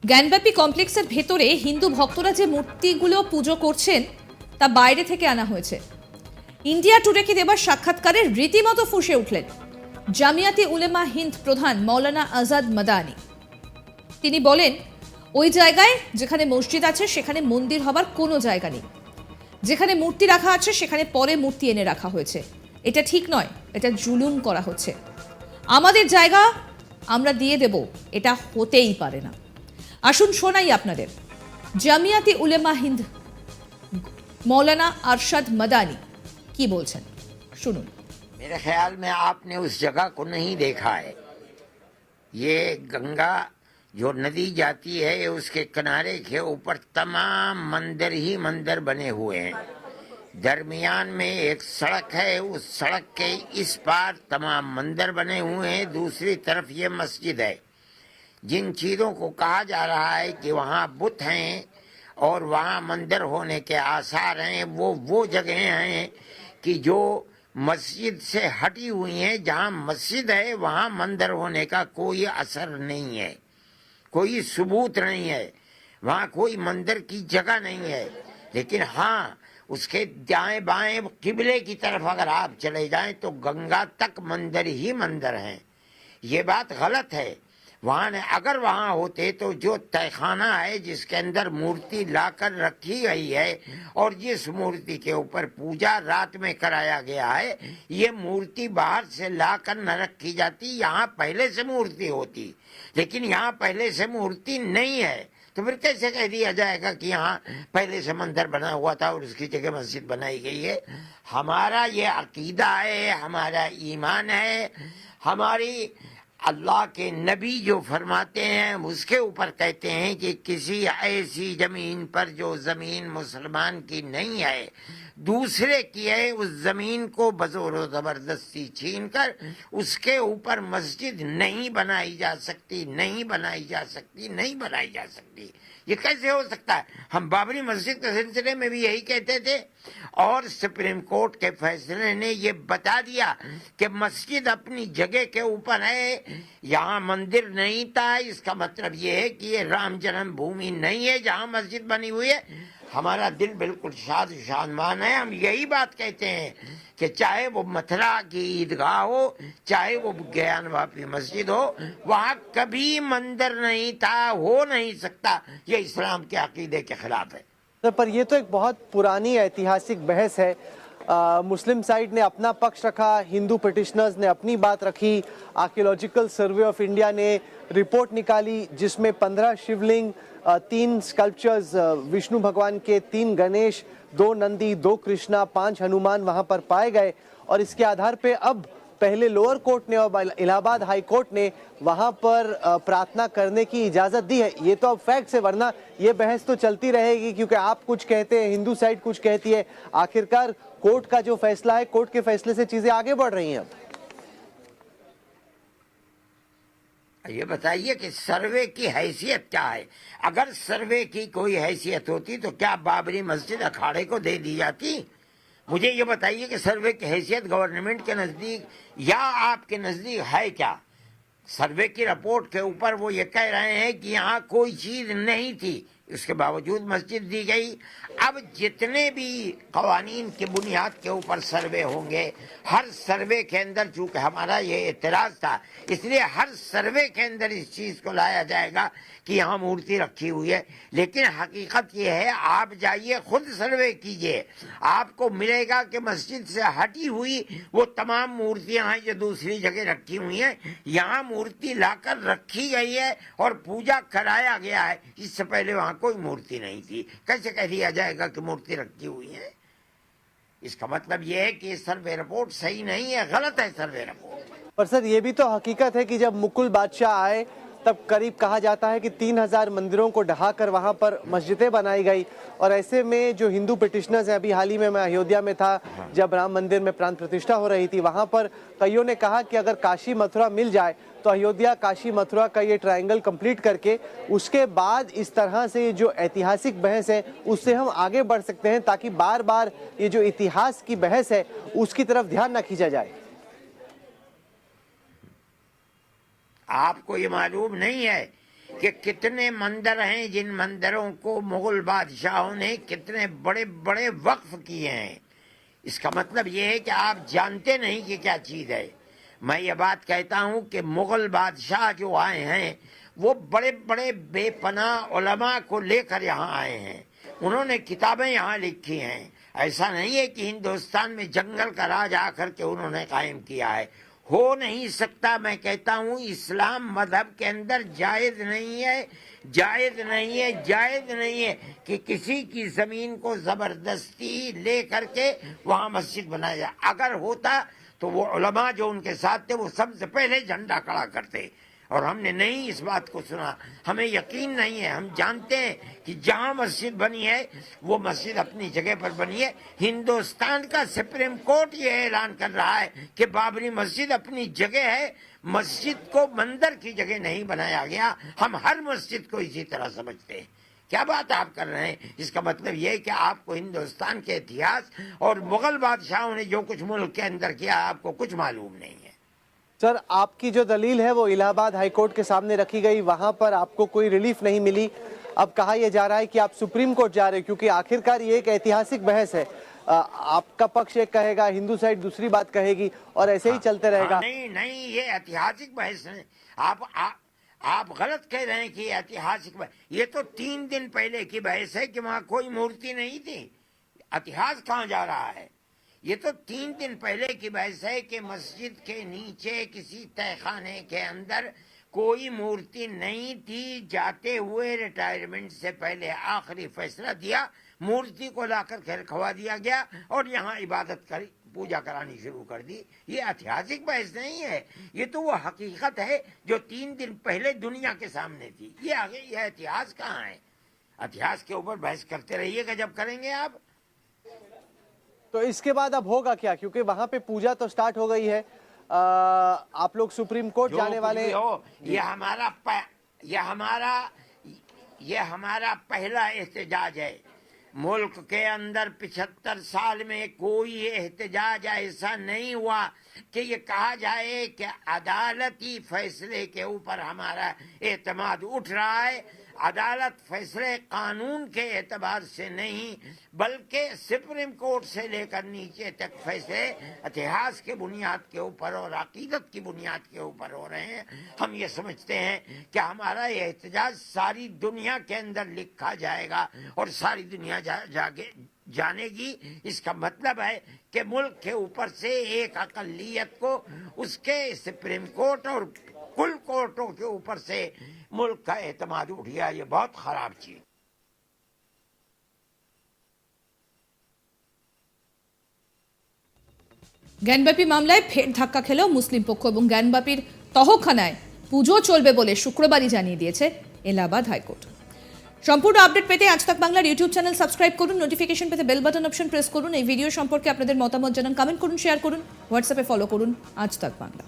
জ্ঞানব্যাপী কমপ্লেক্সের ভেতরে হিন্দু ভক্তরা যে মূর্তিগুলো পুজো করছেন তা বাইরে থেকে আনা হয়েছে। ইন্ডিয়া টুডেকে দেবার সাক্ষাৎকারে রীতিমতো ফুঁসে উঠলেন জামিয়াতে উলেমা হিন্দ প্রধান মৌলানা আজাদ মাদানি। তিনি বলেন, ওই জায়গায় যেখানে মসজিদ আছে সেখানে মন্দির হবার কোনো জায়গা নেই। যেখানে মূর্তি রাখা আছে সেখানে পরে মূর্তি এনে রাখা হয়েছে। এটা ঠিক নয়, এটা জুলুম করা হচ্ছে। আমাদের জায়গা আমরা দিয়ে দেব, এটা হতেই পারে না। আসুন শোনাই আপনাদের জামিয়াতে উলেমা হিন্দ मौलाना अरशद मदानी की बोलছেন, শুনুন। मेरे ख्याल में आपने उस जगह को नहीं देखा है। ये गंगा जो नदी जाती है उसके किनारे के ऊपर तमाम मंदिर ही मंदिर बने हुए हैं। दरमियान में एक सड़क है, उस सड़क के इस पार तमाम मंदिर बने हुए हैं, दूसरी तरफ ये मस्जिद है। जिन चीज़ों को कहा जा रहा है कि वहाँ बुत हैं और वहाँ मंदिर होने के आसार हैं, वो जगह हैं कि जो मस्जिद से हटी हुई हैं। जहाँ मस्जिद है वहाँ मंदिर होने का कोई असर नहीं है, कोई सबूत नहीं है, वहाँ कोई मंदिर की जगह नहीं है। लेकिन हाँ, उसके दाएं बाएं किबले की तरफ अगर आप चले जाएं तो गंगा तक मंदिर ही मंदिर हैं। ये बात गलत है। वहाँ अगर वहाँ होते तो जो तहखाना है जिसके अंदर मूर्ति लाकर रखी गई है और जिस मूर्ति के ऊपर पूजा रात में कराया गया है, ये मूर्ति बाहर से लाकर न रखी जाती, यहाँ पहले से मूर्ति होती। लेकिन यहाँ पहले से मूर्ति नहीं है, तो फिर कैसे कह दिया जाएगा कि यहाँ पहले से मंदिर बना हुआ था और उसकी जगह मस्जिद बनाई गई है। हमारा ये अकीदा है, हमारा ईमान है, हमारी अल्लाह के नबी जो फरमाते हैं उसके ऊपर कहते हैं कि किसी ऐसी जमीन पर जो जमीन मुसलमान की नहीं है, दूसरे की है, उस जमीन को बजोर जबरदस्ती छीनकर उसके ऊपर मस्जिद नहीं बनाई जा सकती, नहीं बनाई जा सकती, नहीं बनाई जा सकती। ये कैसे हो सकता है? हम बाबरी मस्जिद के सिलसिले में भी यही कहते थे और सुप्रीम कोर्ट के फैसले ने ये बता दिया कि मस्जिद अपनी जगह के ऊपर है, यहाँ मंदिर नहीं था। इसका मतलब ये है कि ये राम जन्मभूमि नहीं है जहाँ मस्जिद बनी हुई है। हमारा दिल बिल्कुल शादमान है। हम यही बात कहते हैं कि चाहे वो मथुरा की ईदगाह हो, चाहे वो ज्ञान वापी मस्जिद हो, वहाँ कभी मंदिर नहीं था, हो नहीं सकता। ये इस्लाम के अकीदे के खिलाफ है। पर ये तो एक बहुत पुरानी ऐतिहासिक बहस है। मुस्लिम साइड ने अपना पक्ष रखा, हिंदू पिटिशनर्स ने अपनी बात रखी। आर्कियोलॉजिकल सर्वे ऑफ इंडिया ने रिपोर्ट निकाली जिसमें 15 शिवलिंग, 3 स्कल्पचर्स विष्णु भगवान के, 3 गणेश, 2 नंदी, 2 कृष्णा, 5 हनुमान वहां पर पाए गए। और इसके आधार पे अब पहले लोअर कोर्ट ने और इलाहाबाद हाई कोर्ट ने वहां पर प्रार्थना करने की इजाजत दी है। ये तो अब फैक्ट्स है, वरना ये बहस तो चलती रहेगी क्योंकि आप कुछ कहते हैं, हिंदू साइड कुछ कहती है। आखिरकार कोर्ट का जो फैसला है, कोर्ट के फैसले से चीजें आगे बढ़ रही हैं। अब ये बताइए कि सर्वे की हैसियत क्या है? अगर सर्वे की कोई हैसियत होती तो क्या बाबरी मस्जिद अखाड़े को दे दी जाती? मुझे ये बताइए कि सर्वे की हैसियत गवर्नमेंट के नज़दीक या आपके नज़दीक है क्या? सर्वे की रिपोर्ट के ऊपर वो ये कह रहे हैं कि यहाँ कोई चीज़ नहीं थी, इसके बावजूद मस्जिद दी गई। अब जितने भी कवानीन की बुनियाद के ऊपर सर्वे होंगे, हर सर्वे के अंदर, चूँकि हमारा ये एतराज़ था, इसलिए हर सर्वे के अंदर इस चीज़ को लाया जाएगा कि यहाँ मूर्ति रखी हुई है। लेकिन हकीकत ये है, आप जाइए खुद सर्वे कीजिए, आपको मिलेगा कि मस्जिद से हटी हुई वो तमाम मूर्तियाँ हैं जो दूसरी जगह रखी हुई हैं, यहाँ मूर्ति लाकर रखी गई है और पूजा कराया गया है। इससे पहले वहाँ कोई मूर्ति नहीं थी। कैसे कह दिया जाएगा कि मूर्ति रखी हुई है? इसका मतलब यह है कि सर्वे रिपोर्ट सही नहीं है, गलत है सर्वे रिपोर्ट। पर सर ये भी तो हकीकत है कि जब मुकुल बादशाह आए तब करीब कहा जाता है कि 3000 मंदिरों को ढहाकर वहां पर मस्जिदें बनाई गई। और ऐसे में जो हिंदू पिटिशनर्स हैं, अभी हाल ही में मैं अयोध्या में था जब राम मंदिर में प्राण प्रतिष्ठा हो रही थी, वहां पर कईयों ने कहा कि अगर काशी मथुरा मिल जाए तो अयोध्या काशी मथुरा का ये ट्रायंगल कंप्लीट करके उसके बाद इस तरह से जो ऐतिहासिक बहस है उससे हम आगे बढ़ सकते हैं, ताकि बार बार ये जो इतिहास की बहस है उसकी तरफ ध्यान न खींचा जाए। आपको ये मालूम नहीं है कि कितने मंदिर हैं जिन मंदिरों को मुगल बादशाहों ने कितने बड़े बड़े वक्फ किए हैं। इसका मतलब ये है कि आप जानते नहीं कि क्या चीज है। मैं ये बात कहता हूं कि मुगल बादशाह जो आए हैं वो बड़े बड़े बेपनाह उलमा को लेकर यहाँ आए हैं, उन्होंने किताबें यहाँ लिखी हैं। ऐसा नहीं है कि हिंदुस्तान में जंगल का राज आकर के उन्होंने कायम किया है, हो नहीं सकता। मैं कहता हूँ इस्लाम मजहब के अंदर जायज नहीं है, जायज नहीं है, जायज नहीं है कि किसी की जमीन को जबरदस्ती ले करके वहां मस्जिद बनाया जाए। अगर होता तो वो उलमा जो उनके साथ थे वो सबसे पहले झंडा खड़ा करते, और हमने नहीं इस बात को सुना। हमें यकीन नहीं है, हम जानते हैं कि जहां मस्जिद बनी है वो मस्जिद अपनी जगह पर बनी है। हिंदुस्तान का सुप्रीम कोर्ट ये ऐलान कर रहा है कि बाबरी मस्जिद अपनी जगह है, मस्जिद को मंदिर की जगह नहीं बनाया गया। हम हर मस्जिद को इसी तरह समझते हैं। क्या बात आप कर रहे हैं? इसका मतलब यह है कि आपको हिंदुस्तान के इतिहास और मुगल बादशाहों ने जो कुछ मुल्क के अंदर किया आपको कुछ मालूम नहीं है। सर, आपकी जो दलील है वो इलाहाबाद हाईकोर्ट के सामने रखी गई, वहां पर आपको कोई रिलीफ नहीं मिली। अब कहा यह जा रहा है कि आप सुप्रीम कोर्ट जा रहे हैं, क्योंकि आखिरकार ये एक ऐतिहासिक बहस है। आपका पक्ष एक कहेगा, हिंदू साइड दूसरी बात कहेगी, और ऐसे ही चलते रहेगा। नहीं नहीं, ये ऐतिहासिक बहस है। आप गलत कह रहे हैं कि ऐतिहासिक बहस। ये तो 3 दिन पहले की बहस है कि वहां कोई मूर्ति नहीं थी। इतिहास कहाँ जा रहा है? ये तो 3 दिन पहले की बहस है कि मस्जिद के नीचे किसी तहखाने के अंदर कोई मूर्ति नहीं थी। जाते हुए रिटायरमेंट से पहले आखिरी फैसला दिया, मूर्ति को लाकर घर खवा दिया गया और यहाँ इबादत करी, पूजा करानी शुरू कर दी। ये ऐतिहासिक बहस नहीं है, ये तो वो हकीकत है जो 3 दिन पहले दुनिया के सामने थी। ये आगे यह इतिहास कहाँ है? इतिहास के ऊपर बहस करते रहिएगा जब करेंगे आप। तो इसके बाद अब होगा क्या? क्योंकि वहां पे पूजा तो स्टार्ट हो गई है, आप लोग सुप्रीम कोर्ट जाने वाले हो। ये हमारा पहला एहतजाज है। मुल्क के अंदर 75 साल में कोई एहतजाज ऐसा नहीं हुआ कि ये कहा जाए कि अदालती फैसले के ऊपर हमारा एतमाद उठ रहा है। अदालत फैसले कानून के एतबार से नहीं बल्कि सुप्रीम कोर्ट से लेकर नीचे तक फैसले इतिहास के बुनियाद के ऊपर और अकीदत की बुनियाद के ऊपर हो रहे हैं। हम ये समझते हैं कि हमारा ये एहतजाज सारी दुनिया के अंदर लिखा जाएगा और सारी दुनिया जाके जानेगी। इसका मतलब है कि मुल्क के ऊपर से एक अकलियत को उसके सुप्रीम कोर्ट और कुल कोर्टों के ऊपर से मुल्क का एतमाद उठ गया। ये बहुत खराब चीज। জ্ঞানব্যাপী মামলায় ফের ধাক্কা খেল মুসলিম পক্ষ এবং জ্ঞানব্যাপীর তহখানায় পুজো চলবে বলে শুক্রবারই জানিয়ে দিয়েছে এলাহাবাদ হাইকোর্ট। সম্পূর্ণ আপডেট পেতে আজ তাক বাংলার ইউটিউব চ্যানেল সাবস্ক্রাইব করুন, নোটিফিকেশন পেতে বেল বাটন অপশন প্রেস করুন। এই ভিডিও সম্পর্কে আপনাদের মতামত জানান, কমেন্ট করুন, শেয়ার করুন, হোয়াটসঅ্যাপে ফলো করুন আজ তাক বাংলা।